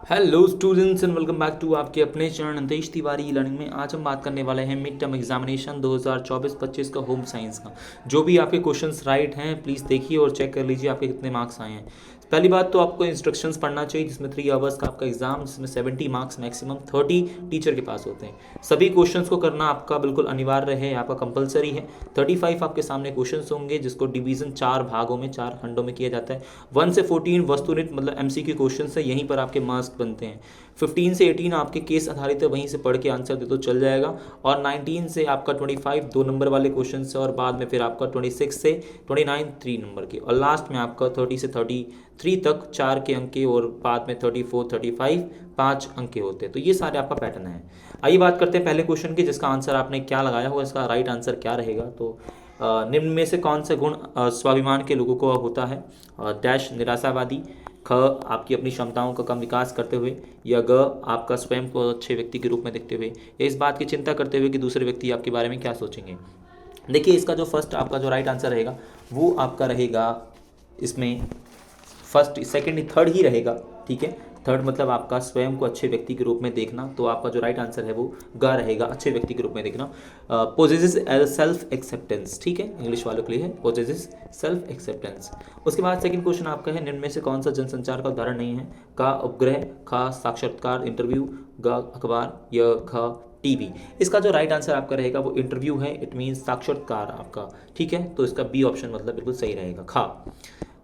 Hello students and welcome back to आपके अपने channel Antesh Tiwari learning में। आज हम बात करने वाले हैं मिड टर्म एग्जामिनेशन 2024-25 का होम साइंस का। जो भी आपके क्वेश्चंस राइट हैं प्लीज़ देखिए और चेक कर लीजिए आपके कितने मार्क्स आए हैं। पहली बात तो आपको इंस्ट्रक्शंस पढ़ना चाहिए, जिसमें 3 आवर्स का आपका एग्जाम, जिसमें 70 मार्क्स मैक्सिमम 30 टीचर के पास होते हैं। सभी क्वेश्चंस को करना आपका बिल्कुल अनिवार्य है, आपका कंपलसरी है। 35 आपके सामने क्वेश्चंस होंगे, जिसको डिवीजन 4 भागों में 4 खंडों में किया जाता है। 1 से 14 वस्तुनिष्ठ मतलब एमसीक्यू क्वेश्चन है, यहीं पर आपके मार्क्स बनते हैं। 15 से 18 आपके केस आधारित है, वहीं से पढ़ के आंसर दे तो चल जाएगा। और 19 से आपका 25 2 नंबर वाले क्वेश्चन है, और बाद में फिर आपका 26 से 29 3 नंबर के, और लास्ट में आपका 30 से 33 तक 4 के अंक के, और बाद में 34 35 5 अंक के होते हैं। तो ये सारे आपका पैटर्न है। आइए बात करते हैं पहले क्वेश्चन की, जिसका आंसर आपने क्या लगाया होगा, इसका राइट आंसर क्या रहेगा। तो निम्न में से कौन सा गुण स्वाभिमान के लोगों को होता है। डैश निराशावादी, ख आपकी अपनी क्षमताओं का कम विकास करते हुए, या ग आपका स्वयं को अच्छे व्यक्ति के रूप में देखते हुए, या इस बात की चिंता करते हुए कि दूसरे व्यक्ति आपके बारे में क्या सोचेंगे। देखिए, इसका जो फर्स्ट आपका जो राइट आंसर रहेगा वो आपका रहेगा, इसमें फर्स्ट सेकंड थर्ड ही रहेगा। ठीक है, थर्ड मतलब आपका स्वयं को अच्छे व्यक्ति के रूप में देखना। तो आपका जो राइट आंसर है वो ग रहेगा, अच्छे व्यक्ति के रूप में देखना। पोजेसेस सेल्फ एक्सेप्टेंस, ठीक है, इंग्लिश वालों के लिए है पोजेसेस सेल्फ एक्सेप्टेंस। उसके बाद सेकंड क्वेश्चन आपका है, निम्न में से कौन सा जनसंचार का उदाहरण नहीं है। का उपग्रह, खा साक्षात्कार इंटरव्यू, ग अखबार, या ख टीवी। इसका जो राइट आंसर आपका रहेगा वो इंटरव्यू है, इट मीन्स साक्षात्कार आपका। ठीक है, तो इसका बी ऑप्शन मतलब बिल्कुल सही रहेगा, खा।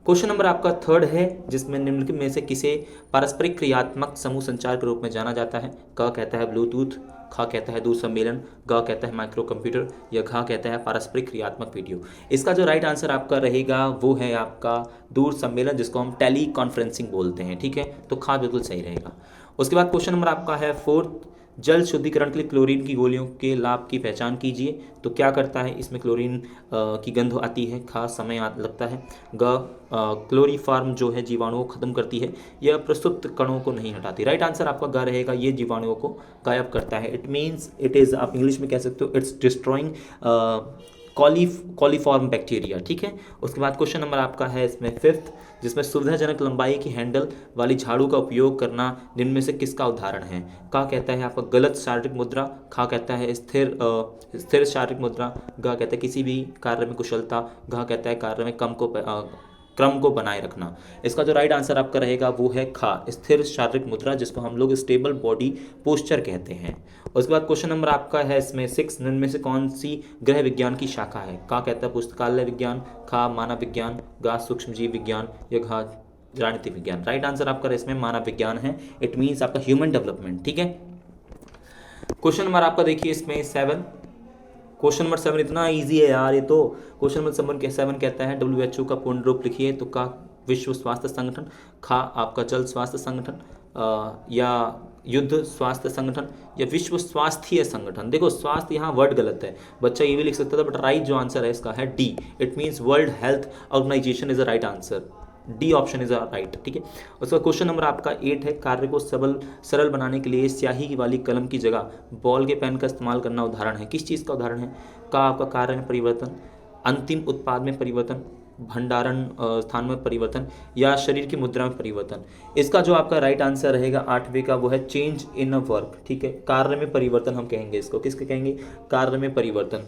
क्वेश्चन नंबर आपका थर्ड है, जिसमें निम्नलिखित में से किसे पारस्परिक क्रियात्मक समूह संचार के रूप में जाना जाता है। क कहता है ब्लूटूथ, ख कहता है दूर सम्मेलन, ग कहता है माइक्रो कंप्यूटर, या घ कहता है पारस्परिक क्रियात्मक वीडियो। इसका जो राइट आंसर आपका रहेगा वो है आपका दूर सम्मेलन, जिसको हम टेली कॉन्फ्रेंसिंग बोलते हैं। ठीक है, तो खा बिल्कुल सही रहेगा। उसके बाद क्वेश्चन नंबर आपका है फोर्थ, जल शुद्धिकरण के लिए क्लोरीन की गोलियों के लाभ की पहचान कीजिए। तो क्या करता है, इसमें क्लोरीन की गंध आती है, खास समय लगता है। ग क्लोरीफार्म जो है जीवाणुओं को खत्म करती है, यह प्रसुप्त कणों को नहीं हटाती। राइट आंसर आपका ग रहेगा, ये जीवाणुओं को गायब करता है। इट मीन्स इट इज़, आप इंग्लिश में कह सकते हो, इट्स डिस्ट्रॉइंग कॉलीफॉर्म बैक्टीरिया। ठीक है, उसके बाद क्वेश्चन नंबर आपका है इसमें फिफ्थ, जिसमें सुविधाजनक लंबाई की हैंडल वाली झाड़ू का उपयोग करना निम्न में से किसका उदाहरण है। का कहता है आपका गलत शारीरिक मुद्रा, खा कहता है स्थिर शारीरिक मुद्रा, ग कहता है किसी भी कार्य में कुशलता, घ कहता है कार्य में क्रम को बनाए रखना। इसका जो राइट आंसर आपका रहेगा वो है खा, स्थिर शारीरिक मुद्रा, जिसको हम लोग स्टेबल बॉडी पोस्चर कहते हैं। उसके बाद क्वेश्चन नंबर आपका है इसमें 6, निम्न में से कौन सी गृह विज्ञान की शाखा है। का कहता है पुस्तकालय विज्ञान, खा मानव विज्ञान, गा सूक्ष्म जीव विज्ञान, या घा राजनीतिक विज्ञान। राइट आंसर आपका इसमें मानव विज्ञान है, इट मीन्स आपका ह्यूमन डेवलपमेंट। ठीक है, क्वेश्चन नंबर आपका देखिए इसमें 7, क्वेश्चन नंबर 7 इतना इजी है यार ये तो। क्वेश्चन नंबर 7 कहता है WHO का पूर्ण रूप लिखिए। तो का विश्व स्वास्थ्य संगठन, खा आपका जल स्वास्थ्य संगठन, या युद्ध स्वास्थ्य संगठन, या विश्व स्वास्थ्य संगठन। देखो स्वास्थ्य यहाँ वर्ड गलत है, बच्चा ये भी लिख सकता था, बट राइट जो आंसर है इसका है D, it means World Health Organization is the right answer. D option is right. ठीक है, उसका क्वेश्चन नंबर आपका 8 है, कार्य को सरल बनाने के लिए स्याही वाली कलम की जगह बॉल के पेन का इस्तेमाल करना उदाहरण है। किस चीज़ का उदाहरण है। का आपका कार्य में परिवर्तन, अंतिम उत्पाद में परिवर्तन, भंडारण स्थान में परिवर्तन, या शरीर की मुद्रा में परिवर्तन। इसका जो आपका राइट आंसर रहेगा 8वें का वो है चेंज इन अ वर्क। ठीक है, कार्य में परिवर्तन हम कहेंगे इसको, किसके कहेंगे, कार्य में परिवर्तन।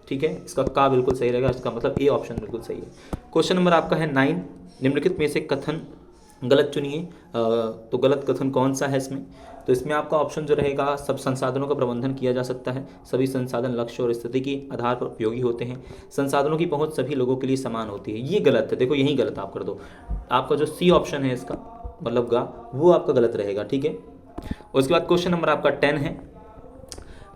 ठीक है, इसका का बिल्कुल सही रहेगा, इसका मतलब ए ऑप्शन बिल्कुल सही है। क्वेश्चन नंबर आपका है 9, निम्नलिखित में से कथन गलत चुनिए। तो गलत कथन कौन सा है इसमें। तो इसमें आपका ऑप्शन जो रहेगा, सब संसाधनों का प्रबंधन किया जा सकता है, सभी संसाधन लक्ष्य और स्थिति के आधार पर उपयोगी होते हैं, संसाधनों की पहुंच सभी लोगों के लिए समान होती है। ये गलत है, देखो यही गलत आप कर दो। आपका जो सी ऑप्शन है इसका मतलब गा, वो आपका गलत रहेगा। ठीक है, उसके बाद क्वेश्चन नंबर आपका 10 है।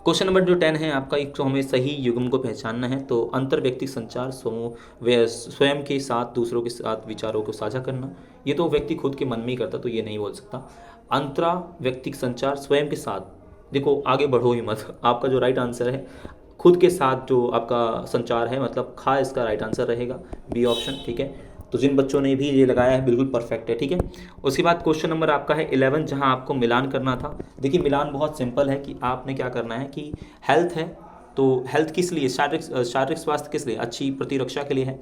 क्वेश्चन नंबर जो 10 है आपका, एक तो हमें सही युग्म को पहचानना है। तो अंतर व्यक्तिक संचार समूह व स्वयं के साथ दूसरों के साथ विचारों को साझा करना, ये तो व्यक्ति खुद के मन में ही करता, तो ये नहीं बोल सकता। अंतरा व्यक्तिक संचार स्वयं के साथ, देखो आगे बढ़ो ही मत। आपका जो राइट आंसर है खुद के साथ जो आपका संचार है, मतलब खा इसका राइट आंसर रहेगा, बी ऑप्शन। ठीक है, तो जिन बच्चों ने भी ये लगाया है बिल्कुल परफेक्ट है। ठीक है, उसके बाद क्वेश्चन नंबर आपका है 11, जहां आपको मिलान करना था। देखिए मिलान बहुत सिंपल है कि आपने क्या करना है कि हेल्थ है, तो हेल्थ किस लिए, शारीरिक स्वास्थ्य किस लिए, अच्छी प्रतिरक्षा के लिए है।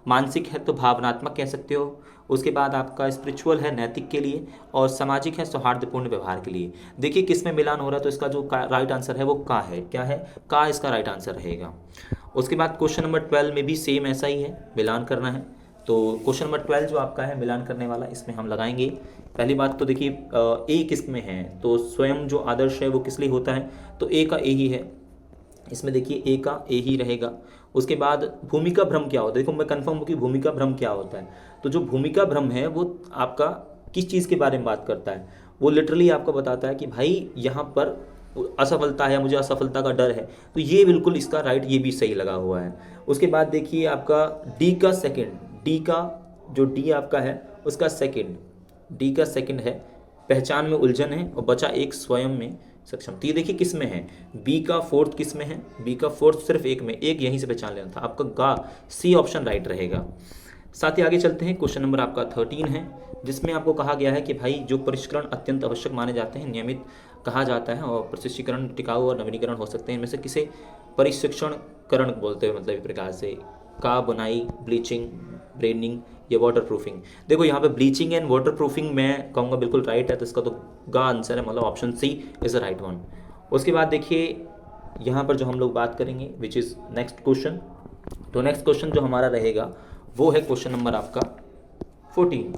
मानसिक है तो भावनात्मक कह सकते हो। उसके बाद आपका स्पिरिचुअल है नैतिक के लिए, और सामाजिक है सौहार्दपूर्ण व्यवहार के लिए। देखिए किस में मिलान हो रहा है, तो इसका जो राइट आंसर है वो का है। क्या है? का इसका राइट आंसर रहेगा। उसके बाद क्वेश्चन नंबर 12 में भी सेम ऐसा ही है, मिलान करना है। तो क्वेश्चन नंबर 12 जो आपका है मिलान करने वाला, इसमें हम लगाएंगे। पहली बात तो देखिए ए किस में है, तो स्वयं जो आदर्श है वो किस लिए होता है, तो ए का ए ही है। इसमें देखिए ए का ए ही रहेगा। उसके बाद भूमिका भ्रम क्या होता है, देखो मैं कंफर्म हूँ कि भूमिका भ्रम क्या होता है। तो जो भूमिका भ्रम है वो आपका किस चीज़ के बारे में बात करता है, वो लिटरली आपको बताता है कि भाई यहाँ पर असफलता है, मुझे असफलता का डर है। तो ये बिल्कुल इसका राइट, ये भी सही लगा हुआ है। उसके बाद देखिए आपका डी का सेकंड, डी का जो डी आपका है उसका सेकंड, डी का सेकंड है पहचान में उलझन है, और बचा एक स्वयं में सक्षम। तो ये देखिए किस में है, बी का फोर्थ किस में है, बी का फोर्थ सिर्फ एक में, एक यहीं से पहचान लेना था आपका गा, सी ऑप्शन राइट रहेगा। साथ ही आगे चलते हैं, क्वेश्चन नंबर आपका 13 है, जिसमें आपको कहा गया है कि भाई जो परिष्करण अत्यंत आवश्यक माने जाते हैं नियमित कहा जाता है, और प्रशिक्षीकरण टिकाऊ और नवीनीकरण हो सकते हैं, इनमें से किसे परिशिक्षणकरण बोलते हैं, मतलब इस प्रकार से का बुनाई, ब्लीचिंग, ब्रेनिंग या वाटर प्रूफिंग। देखो यहाँ पे ब्लीचिंग एंड वाटर प्रूफिंग मैं कहूँगा बिल्कुल राइट है, तो इसका तो गा आंसर है, मतलब option C is the right one. उसके बाद देखिए यहाँ पर जो हम लोग बात करेंगे विच इज़ नेक्स्ट क्वेश्चन, तो नेक्स्ट क्वेश्चन जो हमारा रहेगा वो है क्वेश्चन नंबर आपका 14।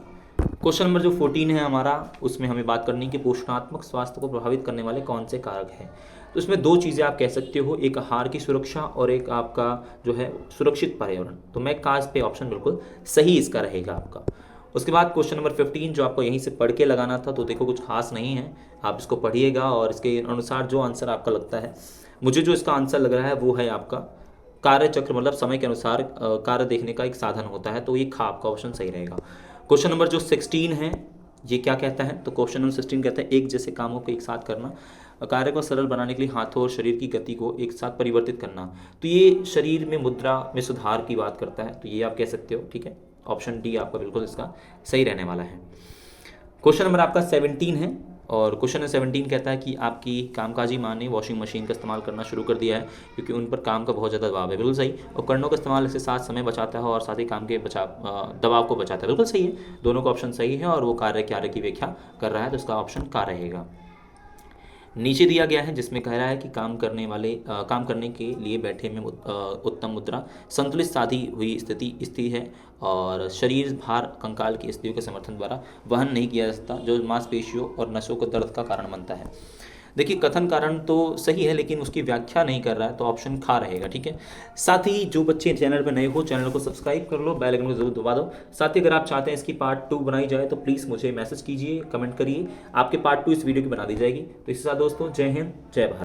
क्वेश्चन नंबर जो 14 है हमारा, उसमें हमें बात करनी है कि पोषणात्मक स्वास्थ्य को प्रभावित करने वाले कौन से कारक हैं। तो इसमें दो चीज़ें आप कह सकते हो, एक आहार की सुरक्षा और एक आपका जो है सुरक्षित पर्यावरण। तो मैं काज पे ऑप्शन बिल्कुल सही इसका रहेगा आपका। उसके बाद क्वेश्चन नंबर 15 जो आपको यहीं से पढ़ के लगाना था, तो देखो कुछ खास नहीं है, आप इसको पढ़िएगा और इसके अनुसार जो आंसर आपका लगता है, मुझे जो इसका आंसर लग रहा है वो है आपका कार्य चक्र, मतलब समय के अनुसार कार्य देखने का एक साधन होता है, तो ये खा आपका ऑप्शन सही रहेगा। क्वेश्चन नंबर जो 16 है ये क्या कहता है, तो क्वेश्चन नंबर 16 कहता है एक जैसे कामों को एक साथ करना, कार्य को सरल बनाने के लिए हाथों और शरीर की गति को एक साथ परिवर्तित करना। तो ये शरीर में मुद्रा में सुधार की बात करता है, तो ये आप कह सकते हो, ठीक है। ऑप्शन डी आपका बिल्कुल इसका सही रहने वाला है। क्वेश्चन नंबर आपका 17 है, और क्वेश्चन नंबर 17 कहता है कि आपकी कामकाजी माँ ने वॉशिंग मशीन का इस्तेमाल करना शुरू कर दिया है क्योंकि उन पर काम का बहुत ज़्यादा दबाव है। बिल्कुल सही। उपकरणों का इस्तेमाल इसके साथ समय बचाता है और साथ ही काम के दबाव को बचाता है। बिल्कुल सही है, दोनों का ऑप्शन सही है, और वो कार्य की व्याख्या कर रहा है, तो इसका ऑप्शन का रहेगा। नीचे दिया गया है जिसमें कह रहा है कि काम करने के लिए बैठे में उत्तम मुद्रा संतुलित साधी हुई स्थिति है, और शरीर भार कंकाल की स्थितियों के समर्थन द्वारा वहन नहीं किया जा सकता, जो मांसपेशियों और नसों को दर्द का कारण बनता है। देखिए कथन कारण तो सही है, लेकिन उसकी व्याख्या नहीं कर रहा है, तो ऑप्शन खा रहेगा, ठीक है। साथ ही जो बच्चे चैनल पर नए हो, चैनल को सब्सक्राइब कर लो, बेल आइकन को जरूर दबा दो। साथ ही अगर आप चाहते हैं इसकी पार्ट 2 बनाई जाए तो प्लीज़ मुझे मैसेज कीजिए, कमेंट करिए, आपके पार्ट 2 इस वीडियो की बना दी जाएगी। तो इसके साथ दोस्तों, जय हिंद, जय भारत।